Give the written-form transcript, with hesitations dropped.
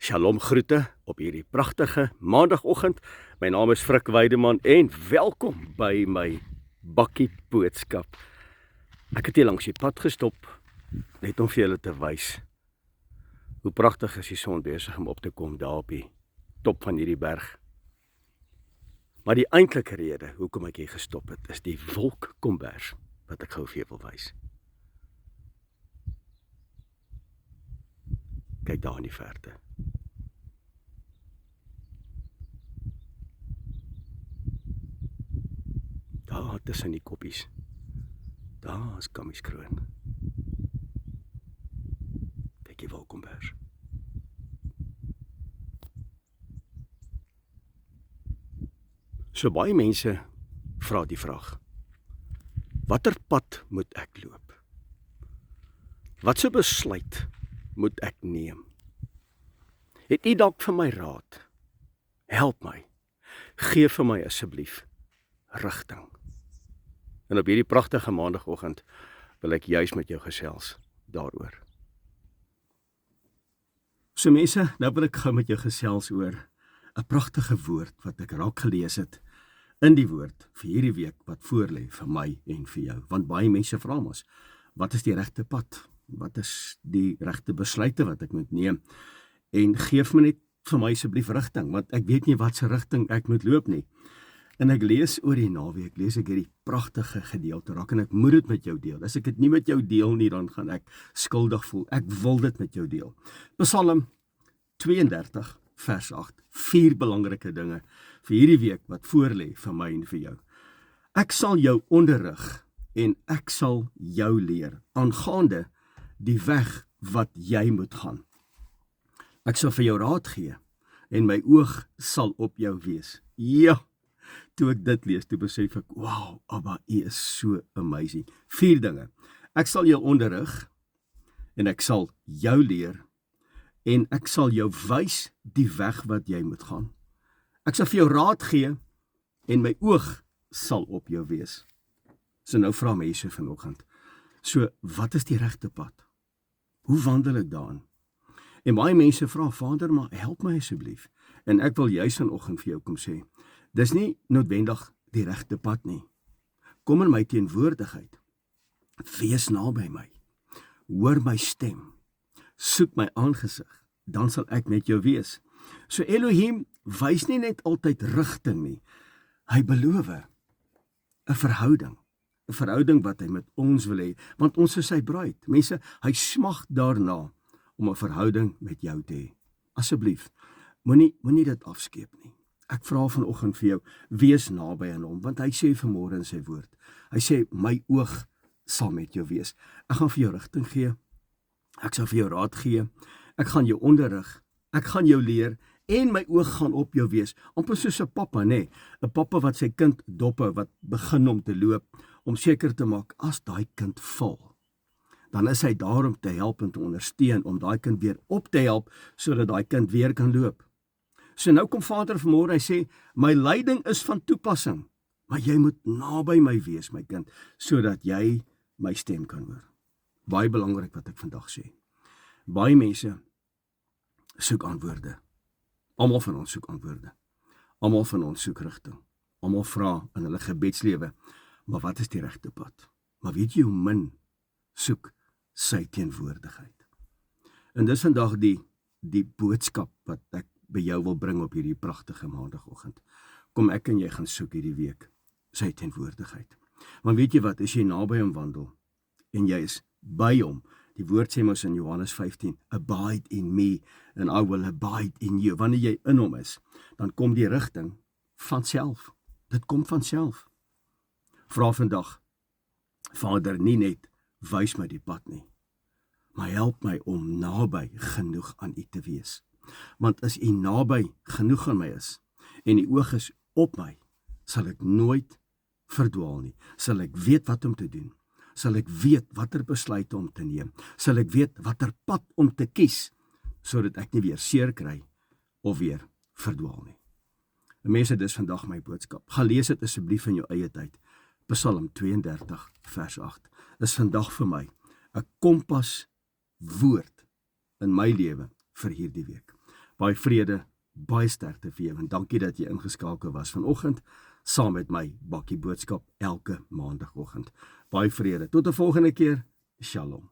Shalom groete op hierdie pragtige maandagoggend. My naam is Frik Weideman en welkom by my bakkie boodskap. Ek het hier langs die pad gestop, net om vir julle te wys hoe pragtig is die son besig om op te kom daar op die top van hierdie berg. Maar die eintlike rede hoekom ek hier gestop het, is die wolkkombers wat ek gou vir julle wil wys. Kyk daar in die verte. Daar tussen die koppies, daar is Kammieskroon. Kyk die wolkkombers. So baie mense vra die vraag, watter pad moet ek loop? Wat so besluit moet ek neem? Het u dalk vir my raad? Help my, gee vir my asseblief rigting. En op hierdie pragtige maandagoggend wil ek juis met jou gesels daaroor. So mense, nou wil ek gou met jou gesels oor 'n pragtige woord wat ek raak gelees het in die woord vir hierdie week wat voorlê vir my en vir jou. Want baie mense vra ons, wat is die regte pad? Wat is die regte besluite wat ek moet neem? En geef my net vir my asseblief rigting, want ek weet nie wat se rigting ek moet loop nie. En ek lees oor die naweek, lees ek hierdie pragtige gedeelte raak en ek moet dit met jou deel. As ek dit nie met jou deel nie, dan gaan ek skuldig voel. Ek wil dit met jou deel. Psalm 32 vers 8. 4 belangrike dinge vir hierdie week wat voorlê vir my en vir jou. Ek sal jou onderrig en ek sal jou leer aangaande die weg wat jy moet gaan. Ek sal vir jou raad gee en my oog sal op jou wees. Ja, toe ek dit lees, toe besef ek, wow, Abba, U is so amazing. 4 dinge. Ek sal jou onderrig en ek sal jou leer en ek sal jou wys die weg wat jy moet gaan. Ek sal vir jou raad gee en my oog sal op jou wees. So nou vra mense vanoggend, so wat is die regte pad? Hoe wandel ek daarin? En baie mense vra, Vader, maar help my asseblief. En ek wil juis vanoggend vir jou kom sê, dis nie noodwendig die regte pad nie. Kom in my teenwoordigheid. Wees naby my. Hoor my stem. Soek my aangesig. Dan sal ek met jou wees. So Elohim wys nie net altyd rigting nie. Hy beloof 'n verhouding. 'n verhouding wat hy met ons wil hê, want ons is sy bruid. Mense, hy smag daarna om 'n verhouding met jou te hê. Asseblief, moenie dit afskeep nie. Ek vra vanoggend vir jou, wees naby aan hom, want hy sê vanmôre in sy woord. Hy sê, my oog sal met jou wees. Ek gaan vir jou rigting gee. Ek sal vir jou raad gee. Ek gaan jou onderrig. Ek gaan jou leer en my oog gaan op jou wees. Amper soos 'n pappa, nê? 'n Pappa wat sy kind doppe wat begin om te loop, om seker te maak as daai kind val, dan is hy daar om te help en te ondersteun, om daai kind weer op te help, sodat daai kind weer kan loop. So nou kom Vader vanmôre, hy sê, my leiding is van toepassing, maar jy moet naby my wees, my kind, sodat jy my stem kan hoor. Baie belangrik wat ek vandag sê. Baie mense soek antwoorde. Almal van ons soek antwoorde. Almal van ons soek rigting. Almal vra in hulle gebedslewe, maar wat is die regte pad? Maar weet jy hoe min soek sy teenwoordigheid? En dis vandag die boodskap wat ek by jou wil bring op hierdie pragtige maandagoggend. Kom ek en jy gaan soek hierdie week sy teenwoordigheid. Want weet jy wat, as jy naby hom wandel en jy is by hom, die woord sê mos in Johannes 15, abide in me and I will abide in you. Wanneer jy in hom is, dan kom die rigting van self. Dit kom van self. Vra vandag, Vader, nie net wys my die pad nie, maar help my om naby genoeg aan U te wees. Want as U naby genoeg aan my is, en die oog is op my, sal ek nooit verdwaal nie. Sal ek weet wat om te doen. Sal ek weet watter besluite om te neem. Sal ek weet watter pad om te kies, sodat ek nie weer seer kry of weer verdwaal nie. En mense, dis vandag my boodskap. Gaan lees dit asseblief in jou eie tyd. Psalm 32 vers 8 is vandag vir my 'n kompas woord in my lewe vir hierdie week. Baie vrede, baie sterkte vir jou en dankie dat jy ingeskakel was vanoggend saam met my Bakkie Boodskap elke maandagooggend. Baie vrede. Tot 'n volgende keer. Shalom.